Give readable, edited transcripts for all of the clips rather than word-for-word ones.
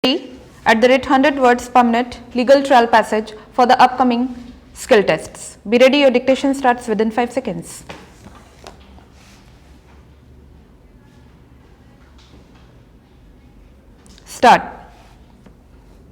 at the rate 100 words per minute legal trial passage for the upcoming skill tests. Be ready, your dictation starts within 5 seconds. Start.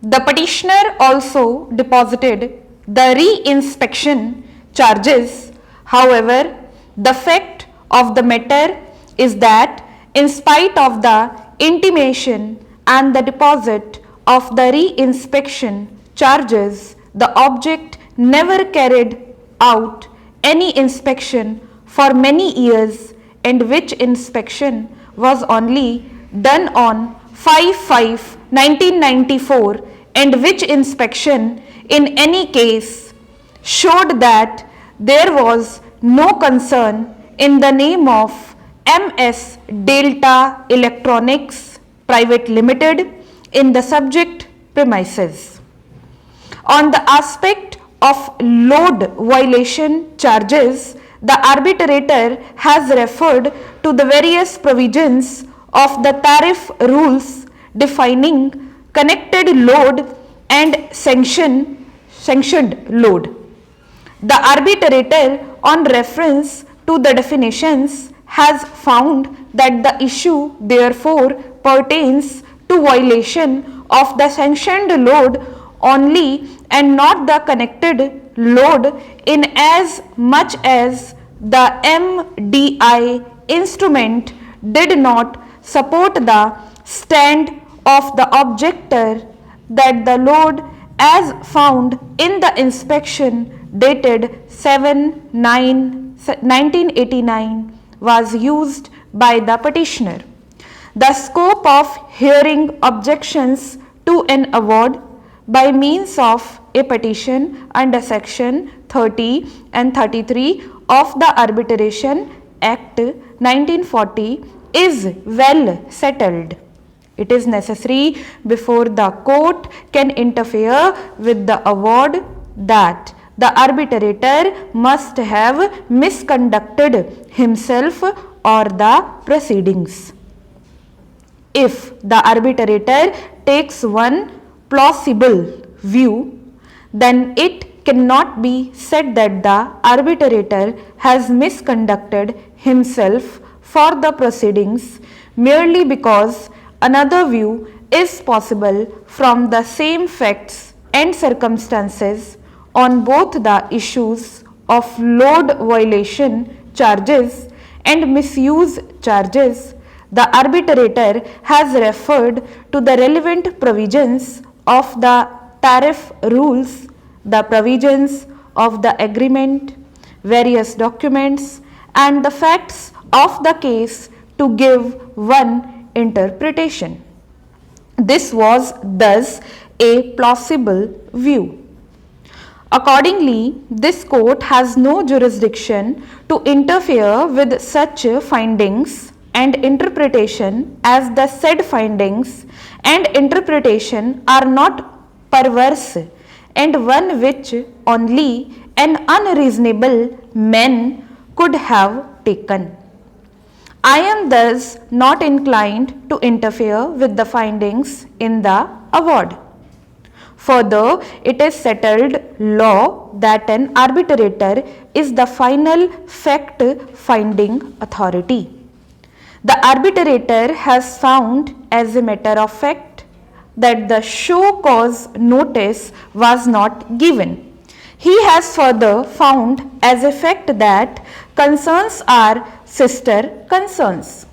The petitioner also deposited the re-inspection charges. However, the fact of the matter is that in spite of the intimation and the deposit of the re-inspection charges, the object never carried out any inspection for many years, and which inspection was only done on 5/5/1994, and which inspection in any case showed that there was no concern in the name of MS Delta Electronics Private Limited in the subject premises. On the aspect of load violation charges, the arbitrator has referred to the various provisions of the tariff rules defining connected load and sanctioned load. The arbitrator, on reference to the definitions, has found that the issue therefore pertains to violation of the sanctioned load only and not the connected load, in as much as the MDI instrument did not support the stand of the objector that the load as found in the inspection dated 7/9/1989 was used by the petitioner. The scope of hearing objections to an award by means of a petition under section 30 and 33 of the Arbitration Act 1940 is well settled. It is necessary before the court can interfere with the award that the arbitrator must have misconducted himself or the proceedings. If the arbitrator takes one plausible view, then it cannot be said that the arbitrator has misconducted himself for the proceedings merely because another view is possible from the same facts and circumstances on both the issues of load violation charges and misuse charges. The arbitrator has referred to the relevant provisions of the tariff rules, the provisions of the agreement, various documents, and the facts of the case to give one interpretation. This was thus a plausible view. Accordingly, this court has no jurisdiction to interfere with such findings and interpretation, as the said findings and interpretation are not perverse and one which only an unreasonable man could have taken. I am thus not inclined to interfere with the findings in the award. Further, it is settled law that an arbitrator is the final fact-finding authority. The arbitrator has found, as a matter of fact, that the show cause notice was not given. He has further found as a fact that concerns are sister concerns.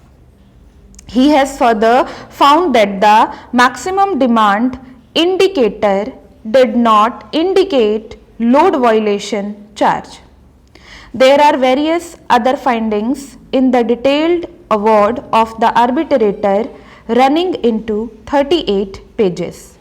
He has further found that the maximum demand indicator did not indicate load violation charge. There are various other findings in the detailed award of the arbitrator running into 38 pages.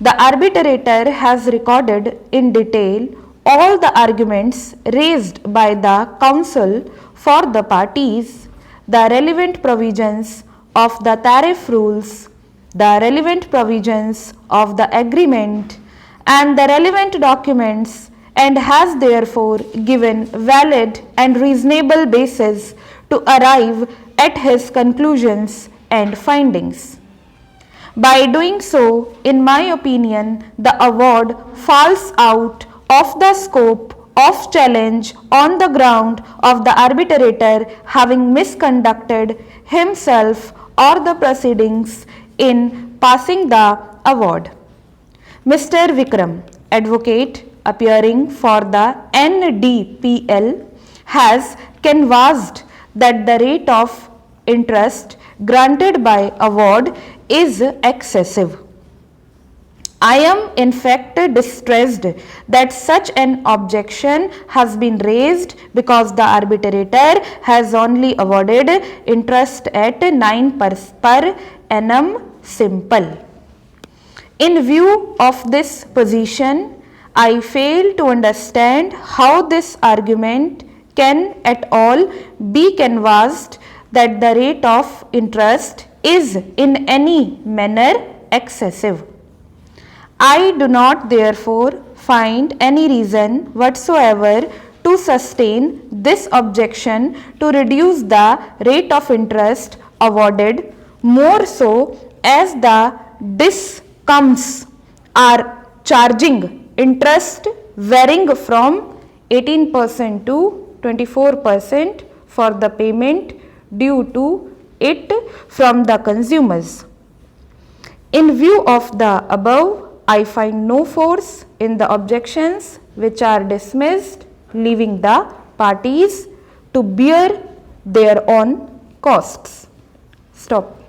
The arbitrator has recorded in detail all the arguments raised by the counsel for the parties, the relevant provisions of the tariff rules, the relevant provisions of the agreement, and the relevant documents, and has therefore given valid and reasonable basis to arrive at his conclusions and findings. By doing so, in my opinion, the award falls out of the scope of challenge on the ground of the arbitrator having misconducted himself or the proceedings in passing the award. Mr. Vikram, advocate appearing for the NDPL, has canvassed that the rate of interest granted by award is excessive. I am in fact distressed that such an objection has been raised because the arbitrator has only awarded interest at 9 per annum simple. In view of this position, I fail to understand how this argument can at all be canvassed that the rate of interest is in any manner excessive. I do not therefore find any reason whatsoever to sustain this objection to reduce the rate of interest awarded, more so as the discoms are charging interest varying from 18% to 24% for the payment due to it from the consumers. In view of the above, I find no force in the objections which are dismissed, leaving the parties to bear their own costs. Stop.